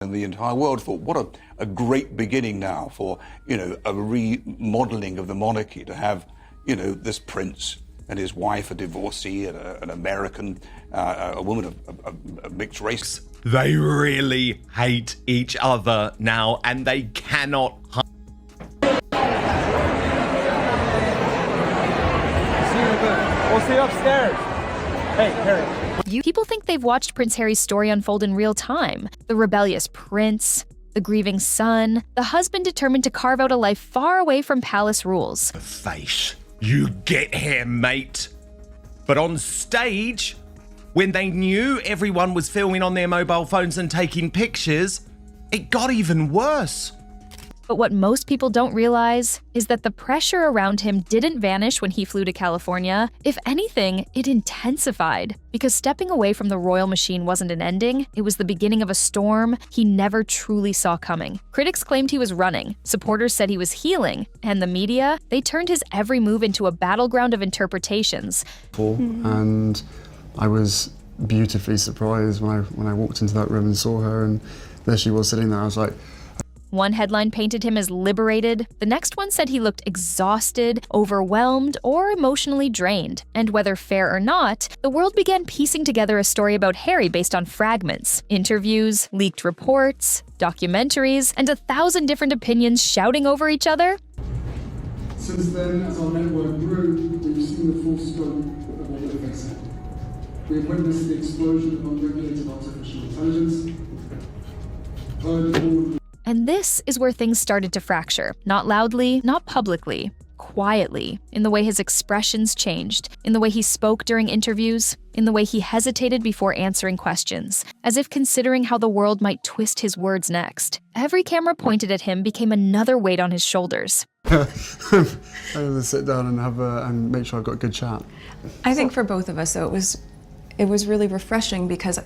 And the entire world thought, what a great beginning now for, a remodeling of the monarchy, to have, this prince and his wife, a divorcee, and an American, a woman of mixed race. They really hate each other now, and they cannot. We'll see you upstairs. Hey, Harry. People think they've watched Prince Harry's story unfold in real time. The rebellious prince, the grieving son, the husband determined to carve out a life far away from palace rules. Face, you get here, mate. But on stage, when they knew everyone was filming on their mobile phones and taking pictures, it got even worse. But what most people don't realize is that the pressure around him didn't vanish when he flew to California. If anything, it intensified. Because stepping away from the royal machine wasn't an ending, it was the beginning of a storm he never truly saw coming. Critics claimed he was running, supporters said he was healing, and the media, they turned his every move into a battleground of interpretations. And I was beautifully surprised when I walked into that room and saw her, and there she was sitting there. I was like, one headline painted him as liberated, the next one said he looked exhausted, overwhelmed, or emotionally drained. And whether fair or not, the world began piecing together a story about Harry based on fragments, interviews, leaked reports, documentaries, and 1,000 different opinions shouting over each other. Since then, as our network grew, we've seen the full scope of what we're facing. We have witnessed the explosion of unregulated artificial intelligence, heard all of And this is where things started to fracture. Not loudly, not publicly, quietly, in the way his expressions changed, in the way he spoke during interviews, in the way he hesitated before answering questions, as if considering how the world might twist his words next. Every camera pointed at him became another weight on his shoulders. I have to sit down and make sure I've got a good chat. I think for both of us, though, it was really refreshing because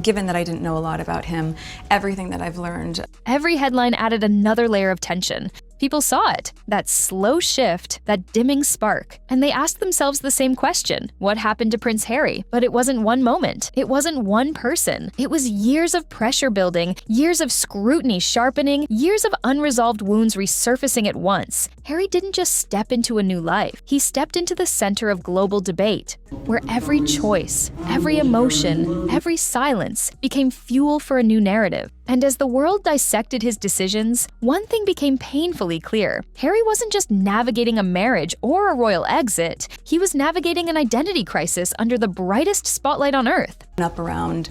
given that I didn't know a lot about him, everything that I've learned. Every headline added another layer of tension. People saw it, that slow shift, that dimming spark, and they asked themselves the same question. What happened to Prince Harry? But it wasn't one moment. It wasn't one person. It was years of pressure building, years of scrutiny sharpening, years of unresolved wounds resurfacing at once. Harry didn't just step into a new life. He stepped into the center of global debate, where every choice, every emotion, every silence became fuel for a new narrative. And as the world dissected his decisions, one thing became painfully clear. Harry wasn't just navigating a marriage or a royal exit, he was navigating an identity crisis under the brightest spotlight on Earth. Up around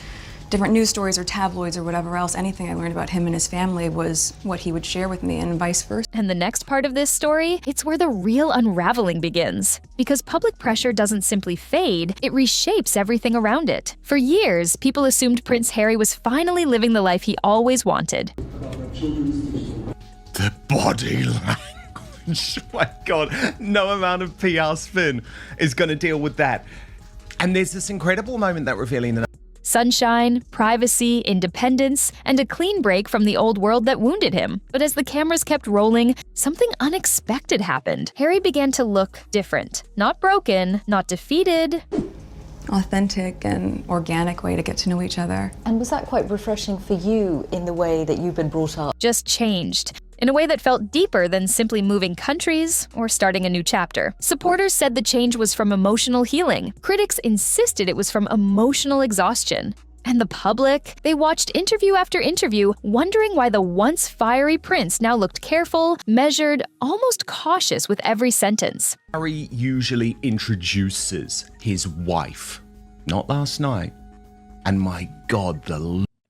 different news stories or tabloids or whatever else, anything I learned about him and his family was what he would share with me, and vice versa. And the next part of this story, it's where the real unraveling begins. Because public pressure doesn't simply fade, it reshapes everything around it. For years, people assumed Prince Harry was finally living the life he always wanted. The body language. My God, no amount of PR spin is going to deal with that. And there's this incredible moment that revealing sunshine, privacy, independence, and a clean break from the old world that wounded him. But as the cameras kept rolling, something unexpected happened. Harry began to look different. Not broken, not defeated. Authentic and organic way to get to know each other. And was that quite refreshing for you in the way that you've been brought up? Just changed. In a way that felt deeper than simply moving countries or starting a new chapter. Supporters said the change was from emotional healing. Critics insisted it was from emotional exhaustion. And the public? They watched interview after interview, wondering why the once fiery prince now looked careful, measured, almost cautious with every sentence. Harry usually introduces his wife. Not last night. And my God,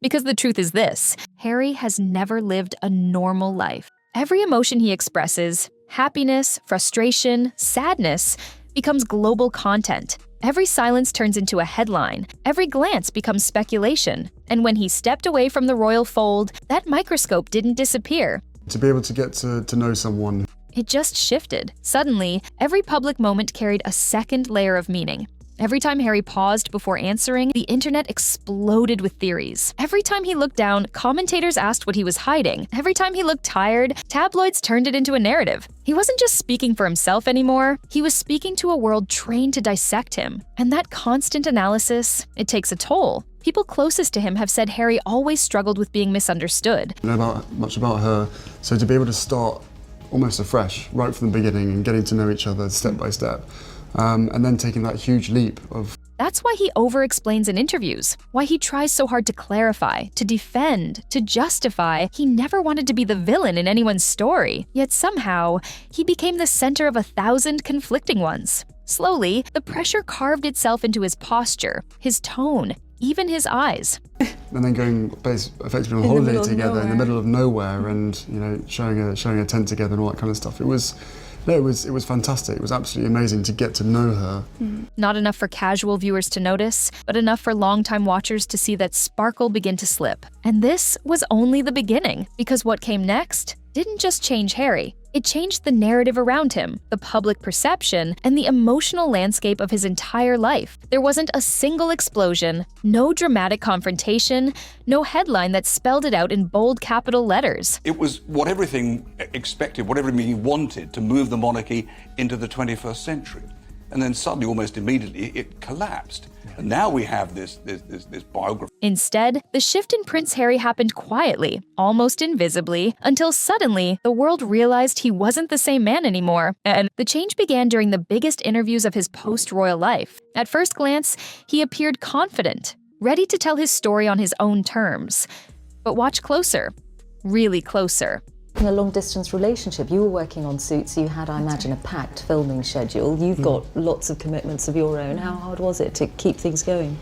Because the truth is this, Harry has never lived a normal life. Every emotion he expresses, happiness, frustration, sadness, becomes global content. Every silence turns into a headline. Every glance becomes speculation. And when he stepped away from the royal fold, that microscope didn't disappear. To be able to get to know someone. It just shifted. Suddenly, every public moment carried a second layer of meaning. Every time Harry paused before answering, the internet exploded with theories. Every time he looked down, commentators asked what he was hiding. Every time he looked tired, tabloids turned it into a narrative. He wasn't just speaking for himself anymore, he was speaking to a world trained to dissect him. And that constant analysis, it takes a toll. People closest to him have said Harry always struggled with being misunderstood. I know much about her, so to be able to start almost afresh, right from the beginning, and getting to know each other step by step, and then taking that huge leap of... That's why he over-explains in interviews, why he tries so hard to clarify, to defend, to justify. He never wanted to be the villain in anyone's story, yet somehow, he became the center of 1,000 conflicting ones. Slowly, the pressure carved itself into his posture, his tone, even his eyes. And then going effectively on holiday together in the middle of nowhere, and showing a tent together and all that kind of stuff. It was fantastic. It was absolutely amazing to get to know her. Not enough for casual viewers to notice, but enough for longtime watchers to see that sparkle begin to slip. And this was only the beginning, because what came next didn't just change Harry. It changed the narrative around him, the public perception, and the emotional landscape of his entire life. There wasn't a single explosion, no dramatic confrontation, no headline that spelled it out in bold capital letters. It was what everything expected, what everything wanted, to move the monarchy into the 21st century. And then suddenly, almost immediately, it collapsed. And now we have this biography. Instead, the shift in Prince Harry happened quietly, almost invisibly, until suddenly the world realized he wasn't the same man anymore. And the change began during the biggest interviews of his post-royal life. At first glance, he appeared confident, ready to tell his story on his own terms. But watch closer, really closer. In a long-distance relationship, you were working on Suits, you had, I imagine, a packed filming schedule. You've got lots of commitments of your own. How hard was it to keep things going?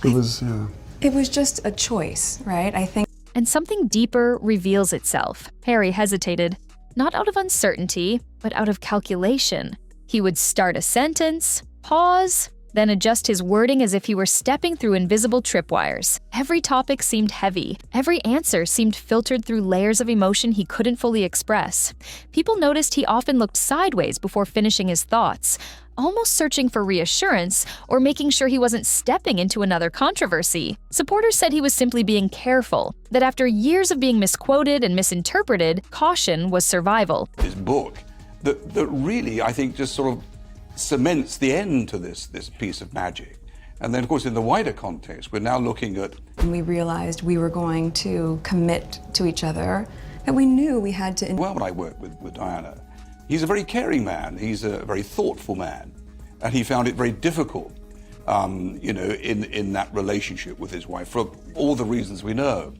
It was, yeah. It was just a choice, right? I think. And something deeper reveals itself. Harry hesitated, not out of uncertainty, but out of calculation. He would start a sentence, pause, then adjust his wording as if he were stepping through invisible tripwires. Every topic seemed heavy. Every answer seemed filtered through layers of emotion he couldn't fully express. People noticed he often looked sideways before finishing his thoughts, almost searching for reassurance or making sure he wasn't stepping into another controversy. Supporters said he was simply being careful, that after years of being misquoted and misinterpreted, caution was survival. This book that really, I think, just sort of cements the end to this piece of magic. And then, of course, in the wider context, we're now looking at... We realized we were going to commit to each other, that we knew we had to... Well, when I worked with Diana, he's a very caring man, he's a very thoughtful man, and he found it very difficult, in that relationship with his wife, for all the reasons we know.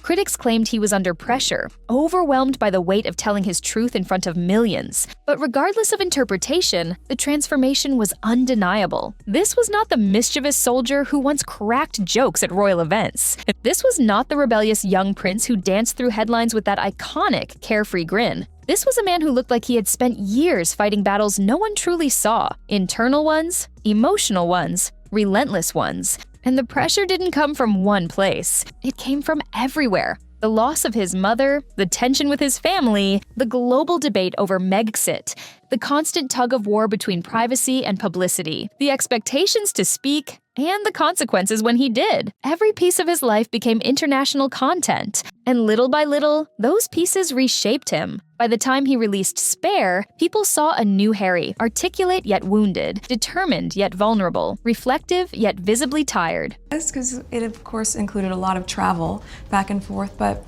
Critics claimed he was under pressure, overwhelmed by the weight of telling his truth in front of millions. But regardless of interpretation, the transformation was undeniable. This was not the mischievous soldier who once cracked jokes at royal events. This was not the rebellious young prince who danced through headlines with that iconic, carefree grin. This was a man who looked like he had spent years fighting battles no one truly saw. Internal ones, emotional ones, relentless ones. And the pressure didn't come from one place. It came from everywhere. The loss of his mother, the tension with his family, the global debate over Megxit, the constant tug of war between privacy and publicity, the expectations to speak, and the consequences when he did. Every piece of his life became international content, and little by little, those pieces reshaped him. By the time he released Spare, people saw a new Harry, articulate yet wounded, determined yet vulnerable, reflective yet visibly tired. Yes, because it, of course, included a lot of travel back and forth, but...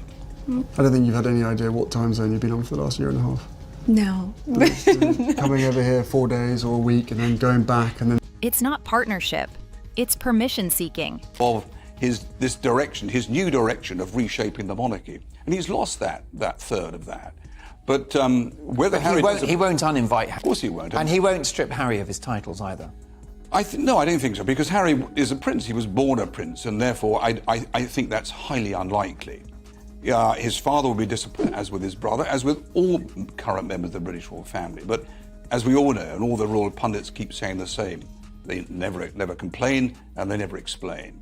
I don't think you've had any idea what time zone you've been on for the last year and a half. No. Coming over here 4 days or a week and then going back and then... It's not partnership. It's permission seeking. Of his new direction of reshaping the monarchy. And he's lost that third of that. But whether Harry... He won't uninvite Harry. Of course he won't. And he won't strip Harry of his titles either. No, I don't think so, because Harry is a prince. He was born a prince, and therefore I think that's highly unlikely. His father will be disappointed, as with his brother, as with all current members of the British royal family. But as we all know, and all the royal pundits keep saying the same, they never complain and they never explain.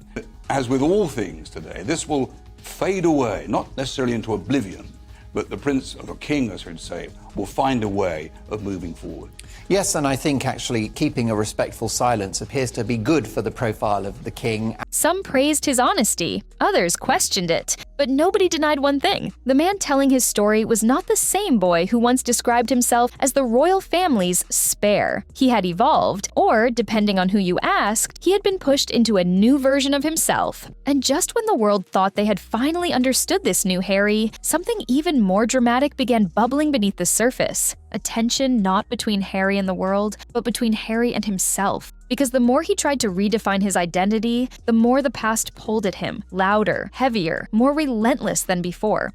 As with all things today, this will fade away, not necessarily into oblivion, but the prince, or the king, as we'd say, will find a way of moving forward. Yes, and I think actually keeping a respectful silence appears to be good for the profile of the king. Some praised his honesty, others questioned it, but nobody denied one thing. The man telling his story was not the same boy who once described himself as the royal family's spare. He had evolved, or, depending on who you asked, he had been pushed into a new version of himself. And just when the world thought they had finally understood this new Harry, something even more dramatic began bubbling beneath the surface. A tension not between Harry and the world, but between Harry and himself. Because the more he tried to redefine his identity, the more the past pulled at him, louder, heavier, more relentless than before.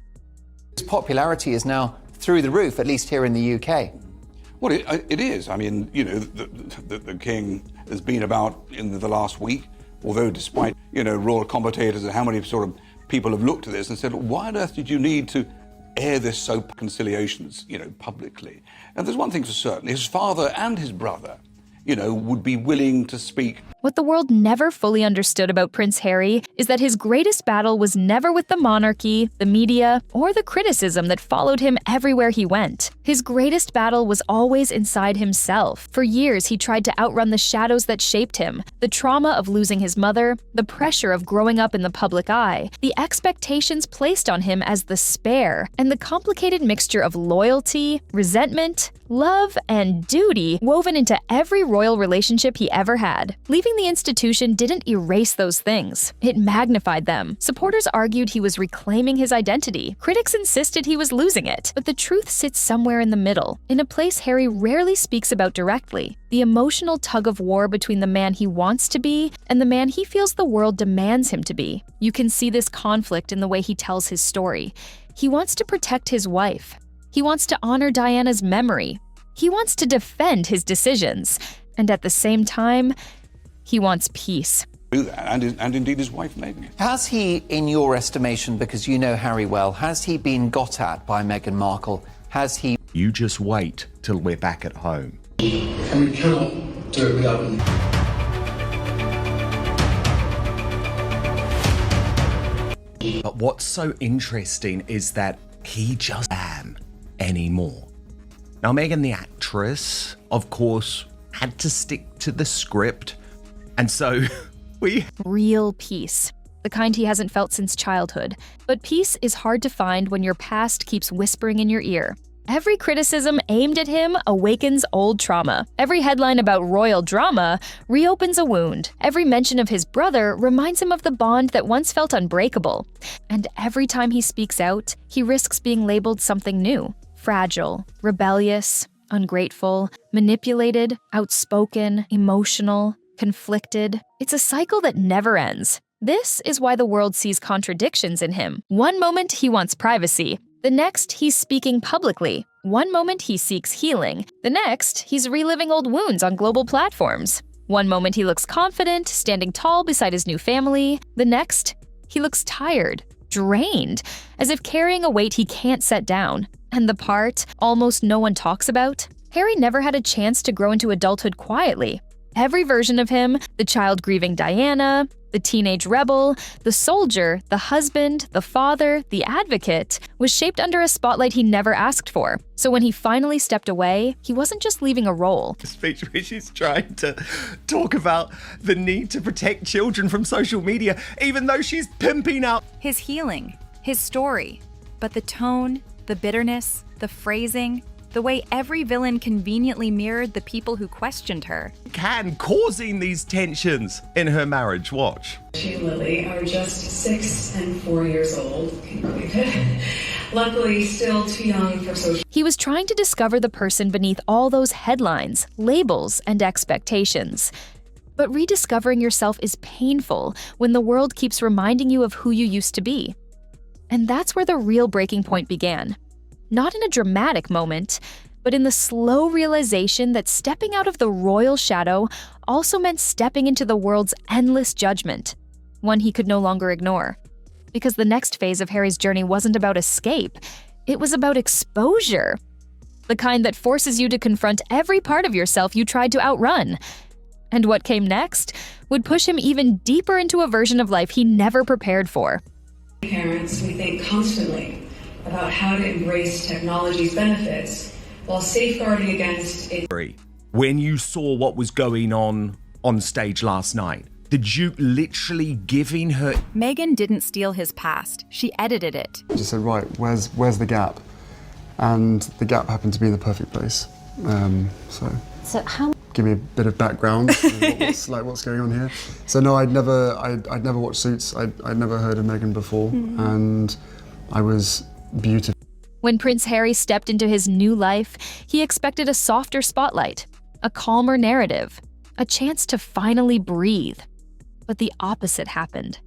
His popularity is now through the roof, at least here in the UK. Well, it is. I mean, you know, the king has been about in the last week, although despite, you know, royal commentators and how many sort of people have looked at this and said, why on earth did you need to air this soap conciliations, you know, publicly? And there's one thing for certain, his father and his brother, you know, would be willing to speak. What the world never fully understood about Prince Harry is that his greatest battle was never with the monarchy, the media, or the criticism that followed him everywhere he went. His greatest battle was always inside himself. For years, he tried to outrun the shadows that shaped him, the trauma of losing his mother, the pressure of growing up in the public eye, the expectations placed on him as the spare, and the complicated mixture of loyalty, resentment, love, and duty woven into every royal relationship he ever had. Leaving the institution didn't erase those things. It magnified them. Supporters argued he was reclaiming his identity. Critics insisted he was losing it. But the truth sits somewhere in the middle, in a place Harry rarely speaks about directly. The emotional tug-of-war between the man he wants to be and the man he feels the world demands him to be. You can see this conflict in the way he tells his story. He wants to protect his wife. He wants to honor Diana's memory. He wants to defend his decisions. And at the same time, he wants peace. Do that, and indeed his wife, Meghan. Has he, in your estimation, because you know Harry well, has he been got at by Meghan Markle? Has he... You just wait till we're back at home. And we cannot do it without them. But what's so interesting is that he just am anymore. Now, Meghan, the actress, of course, had to stick to the script. And so Real peace. The kind he hasn't felt since childhood. But peace is hard to find when your past keeps whispering in your ear. Every criticism aimed at him awakens old trauma. Every headline about royal drama reopens a wound. Every mention of his brother reminds him of the bond that once felt unbreakable. And every time he speaks out, he risks being labeled something new. Fragile, rebellious, ungrateful, manipulated, outspoken, emotional, conflicted. It's a cycle that never ends. This is why the world sees contradictions in him. One moment he wants privacy. The next, he's speaking publicly. One moment he seeks healing. The next, he's reliving old wounds on global platforms. One moment he looks confident, standing tall beside his new family. The next, he looks tired, drained, as if carrying a weight he can't set down. And the part almost no one talks about? Harry never had a chance to grow into adulthood quietly. Every version of him, the child grieving Diana, the teenage rebel, the soldier, the husband, the father, the advocate, was shaped under a spotlight he never asked for. So when he finally stepped away, he wasn't just leaving a role. A speech where she's trying to talk about the need to protect children from social media, even though she's pimping out His healing, his story, but the tone, the bitterness, the phrasing, the way every villain conveniently mirrored the people who questioned her. causing these tensions in her marriage. Watch. She and Lily are just 6 and 4 years old. Can you believe it? Luckily, still too young for social. He was trying to discover the person beneath all those headlines, labels, and expectations. But rediscovering yourself is painful when the world keeps reminding you of who you used to be. And that's where the real breaking point began. Not in a dramatic moment, but in the slow realization that stepping out of the royal shadow also meant stepping into the world's endless judgment, one he could no longer ignore. Because the next phase of Harry's journey wasn't about escape, it was about exposure. The kind that forces you to confront every part of yourself you tried to outrun. And what came next would push him even deeper into a version of life he never prepared for. Parents, we think constantly about how to embrace technology's benefits while safeguarding against When you saw what was going on stage last night, the Duke literally giving her... Meghan didn't steal his past. She edited it. She just said, right, where's the gap? And the gap happened to be in the perfect place. So how... Give me a bit of background, what's going on here. So no, I'd never watched Suits. I'd never heard of Meghan before, and I was beautiful. When Prince Harry stepped into his new life, he expected a softer spotlight, a calmer narrative, a chance to finally breathe. But the opposite happened.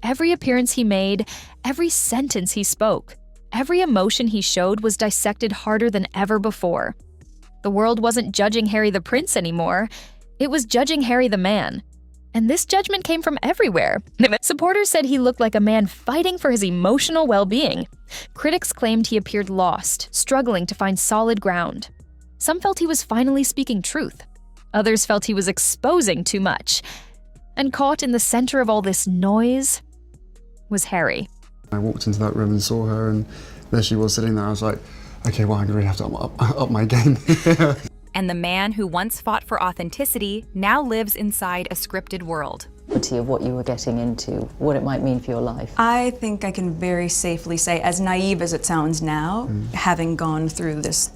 Every appearance he made, every sentence he spoke, every emotion he showed was dissected harder than ever before. The world wasn't judging Harry the Prince anymore. It was judging Harry the man. And this judgment came from everywhere. Supporters said he looked like a man fighting for his emotional well-being. Critics claimed he appeared lost, struggling to find solid ground. Some felt he was finally speaking truth. Others felt he was exposing too much. And caught in the center of all this noise was Harry. I walked into that room and saw her, and there she was sitting there. I was like, okay, well, I'm going to really have to up my game. And the man who once fought for authenticity now lives inside a scripted world. Of what you were getting into, what it might mean for your life. I think I can very safely say, as naive as it sounds now, having gone through this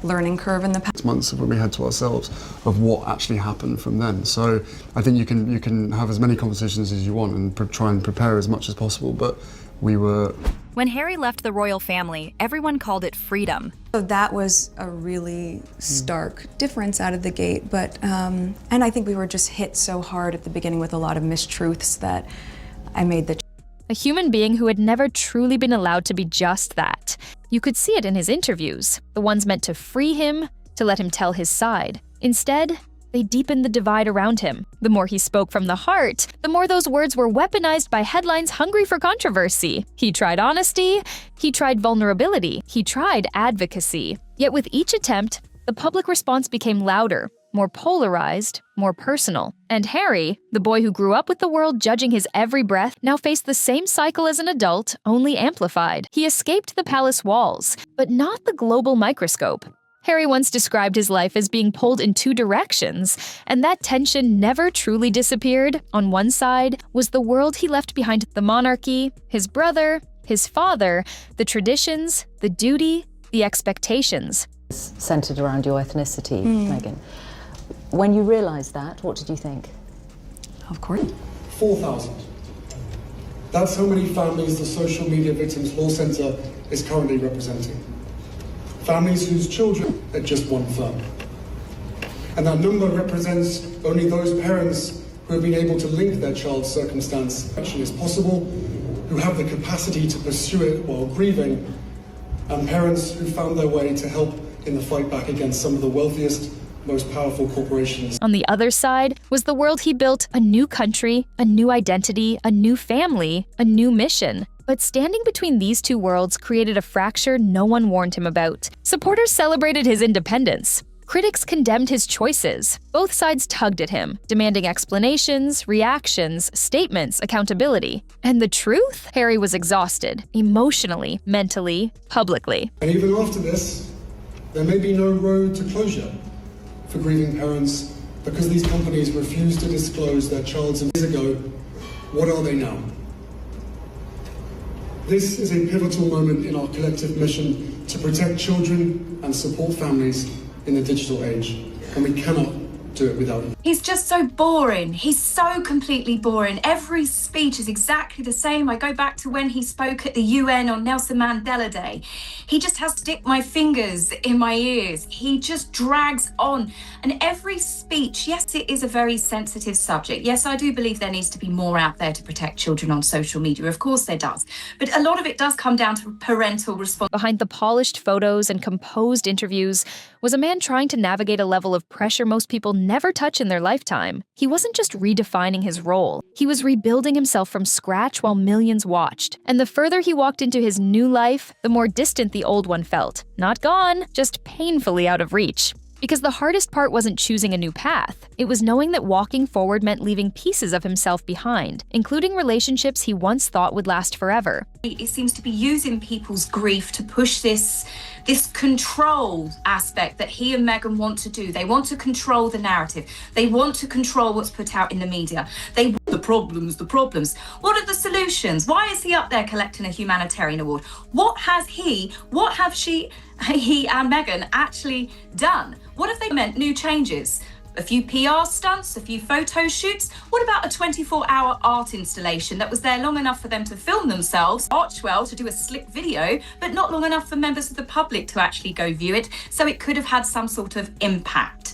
learning curve in the past months of what we had to ourselves of what actually happened from then. So I think you can have as many conversations as you want and try and prepare as much as possible, but we were... When Harry left the royal family, everyone called it freedom. So that was a really stark difference out of the gate, but and I think we were just hit so hard at the beginning with a lot of mistruths that I made the... A human being who had never truly been allowed to be just that. You could see it in his interviews, the ones meant to free him, to let him tell his side. Instead, they deepened the divide around him. The more he spoke from the heart, the more those words were weaponized by headlines hungry for controversy. He tried honesty, he tried vulnerability, he tried advocacy. Yet with each attempt, the public response became louder, more polarized, more personal. And Harry, the boy who grew up with the world judging his every breath, now faced the same cycle as an adult, only amplified. He escaped the palace walls, but not the global microscope. Harry once described his life as being pulled in two directions, and that tension never truly disappeared. On one side was the world he left behind, the monarchy, his brother, his father, the traditions, the duty, the expectations. Centered around your ethnicity, Meghan. When you realized that, what did you think? Of course. 4,000. That's how many families the Social Media Victims Law Centre is currently representing. Families whose children are just one firm. And that number represents only those parents who have been able to link their child's circumstance action is possible, who have the capacity to pursue it while grieving, and parents who found their way to help in the fight back against some of the wealthiest, most powerful corporations. On the other side was the world he built, a new country, a new identity, a new family, a new mission. But standing between these two worlds created a fracture no one warned him about. Supporters celebrated his independence. Critics condemned his choices. Both sides tugged at him, demanding explanations, reactions, statements, accountability. And the truth? Harry was exhausted, emotionally, mentally, publicly. And even after this, there may be no road to closure for grieving parents because these companies refuse to disclose their child's years ago. What are they now? This is a pivotal moment in our collective mission to protect children and support families in the digital age, and we cannot do it without him. He's just so boring. He's so completely boring. Every speech is exactly the same. I go back to when he spoke at the UN on Nelson Mandela Day. He just has to stick my fingers in my ears. He just drags on. And every speech, yes, it is a very sensitive subject. Yes, I do believe there needs to be more out there to protect children on social media. Of course there does. But a lot of it does come down to parental responsibility. Behind the polished photos and composed interviews was a man trying to navigate a level of pressure most people never touch in their lifetime. He wasn't just redefining his role. He was rebuilding himself from scratch while millions watched. And the further he walked into his new life, the more distant the old one felt. Not gone, just painfully out of reach. Because the hardest part wasn't choosing a new path. It was knowing that walking forward meant leaving pieces of himself behind, including relationships he once thought would last forever. It seems to be using people's grief to push this control aspect that he and Meghan want to do. They want to control the narrative. They want to control what's put out in the media. They want the problems. What are the solutions? Why is he up there collecting a humanitarian award? What have he and Meghan actually done? What have they meant new changes? A few PR stunts, a few photo shoots. What about a 24-hour art installation that was there long enough for them to film themselves, watch well to do a slick video, but not long enough for members of the public to actually go view it, so it could have had some sort of impact?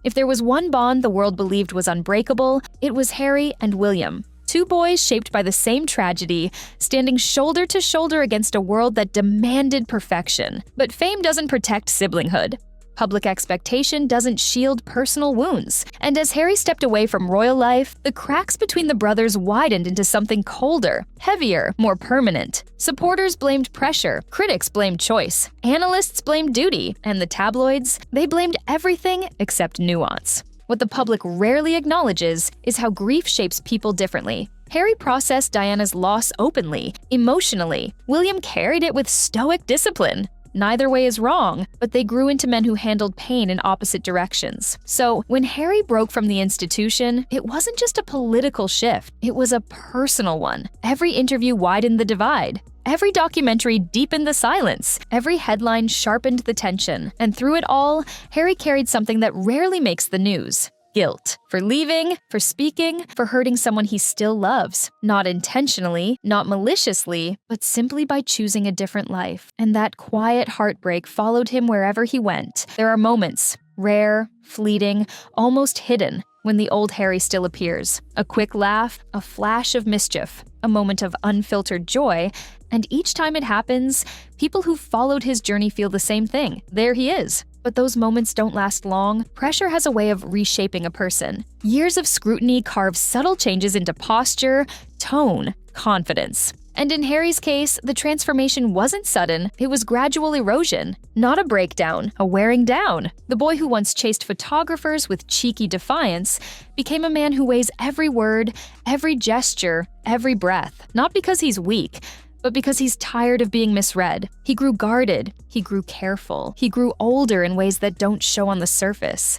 If there was one bond the world believed was unbreakable, it was Harry and William. Two boys shaped by the same tragedy, standing shoulder to shoulder against a world that demanded perfection. But fame doesn't protect siblinghood. Public expectation doesn't shield personal wounds. And as Harry stepped away from royal life, the cracks between the brothers widened into something colder, heavier, more permanent. Supporters blamed pressure, critics blamed choice, analysts blamed duty, and the tabloids, they blamed everything except nuance. What the public rarely acknowledges is how grief shapes people differently. Harry processed Diana's loss openly, emotionally. William carried it with stoic discipline. Neither way is wrong, but they grew into men who handled pain in opposite directions. So, when Harry broke from the institution, it wasn't just a political shift, it was a personal one. Every interview widened the divide. Every documentary deepened the silence. Every headline sharpened the tension. And through it all, Harry carried something that rarely makes the news. Guilt. For leaving, for speaking, for hurting someone he still loves. Not intentionally, not maliciously, but simply by choosing a different life. And that quiet heartbreak followed him wherever he went. There are moments, rare, fleeting, almost hidden, when the old Harry still appears. A quick laugh, a flash of mischief, a moment of unfiltered joy, and each time it happens, people who followed his journey feel the same thing. There he is. But those moments don't last long. Pressure has a way of reshaping a person. Years of scrutiny carve subtle changes into posture, tone, confidence. And in Harry's case, the transformation wasn't sudden, it was gradual erosion. Not a breakdown, a wearing down. The boy who once chased photographers with cheeky defiance became a man who weighs every word, every gesture, every breath. Not because he's weak, but because he's tired of being misread. He grew guarded, he grew careful, he grew older in ways that don't show on the surface.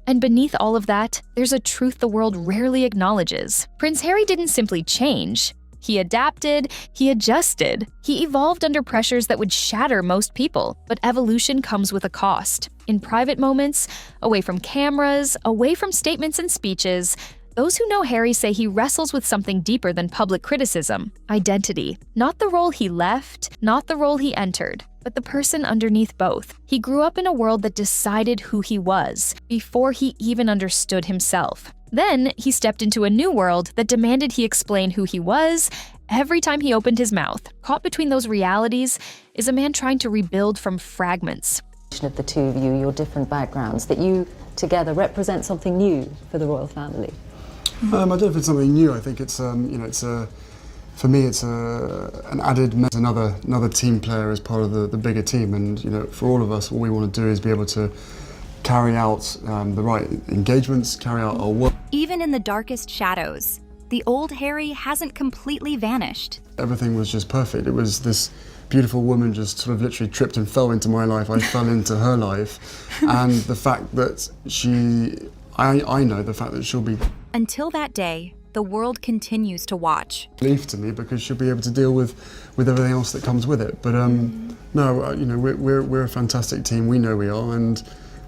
And beneath all of that, there's a truth the world rarely acknowledges. Prince Harry didn't simply change. He adapted, he adjusted. He evolved under pressures that would shatter most people, but evolution comes with a cost. In private moments, away from cameras, away from statements and speeches, those who know Harry say he wrestles with something deeper than public criticism, identity. Not the role he left, not the role he entered, but the person underneath both. He grew up in a world that decided who he was, before he even understood himself. Then, he stepped into a new world that demanded he explain who he was every time he opened his mouth. Caught between those realities is a man trying to rebuild from fragments. Of the two of you, your different backgrounds, that you together represent something new for the royal family. I don't know if it's something new. I think it's for me it's an added another team player as part of the bigger team, and for all of us, all we want to do is be able to carry out the right engagements, carry out our work. Even in the darkest shadows, the old Harry hasn't completely vanished. Everything was just perfect. It was this beautiful woman just sort of literally tripped and fell into my life. I fell into her life, and the fact that I know the fact that she'll be. Until that day, the world continues to watch. Relief to me, because she'll be able to deal with everything else that comes with it. But no, we're a fantastic team. We know we are, and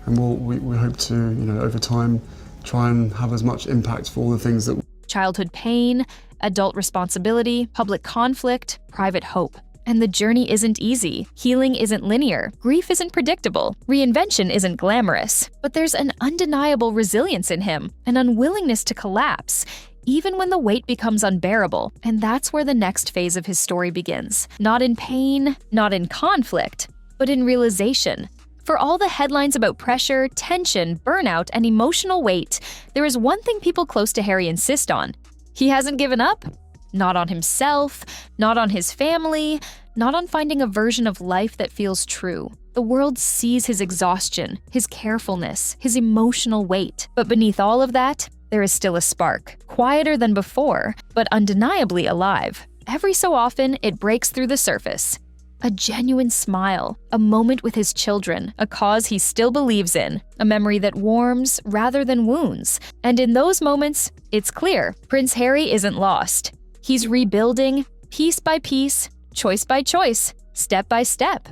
we hope to over time try and have as much impact for all the things that. Childhood pain, adult responsibility, public conflict, private hope. And the journey isn't easy. Healing isn't linear. Grief isn't predictable. Reinvention isn't glamorous. But there's an undeniable resilience in him, an unwillingness to collapse, even when the weight becomes unbearable. And that's where the next phase of his story begins. Not in pain, not in conflict, but in realization. For all the headlines about pressure, tension, burnout, and emotional weight, there is one thing people close to Harry insist on. He hasn't given up. Not on himself, not on his family, not on finding a version of life that feels true. The world sees his exhaustion, his carefulness, his emotional weight. But beneath all of that, there is still a spark, quieter than before, but undeniably alive. every so often it breaks through the surface. A genuine smile, a moment with his children, a cause he still believes in, a memory that warms rather than wounds. And in those moments, it's clear Prince Harry isn't lost. He's rebuilding, piece by piece, choice by choice, step by step.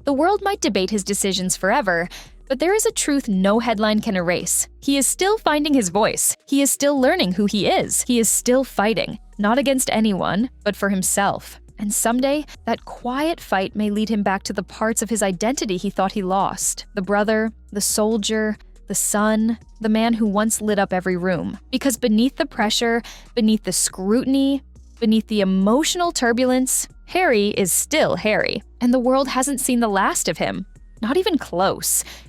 The world might debate his decisions forever, but there is a truth no headline can erase. He is still finding his voice. He is still learning who he is. He is still fighting, not against anyone, but for himself. And someday, that quiet fight may lead him back to the parts of his identity he thought he lost. The brother, the soldier, the son, the man who once lit up every room. Because beneath the pressure, beneath the scrutiny, beneath the emotional turbulence, Harry is still Harry. And the world hasn't seen the last of him. Not even close.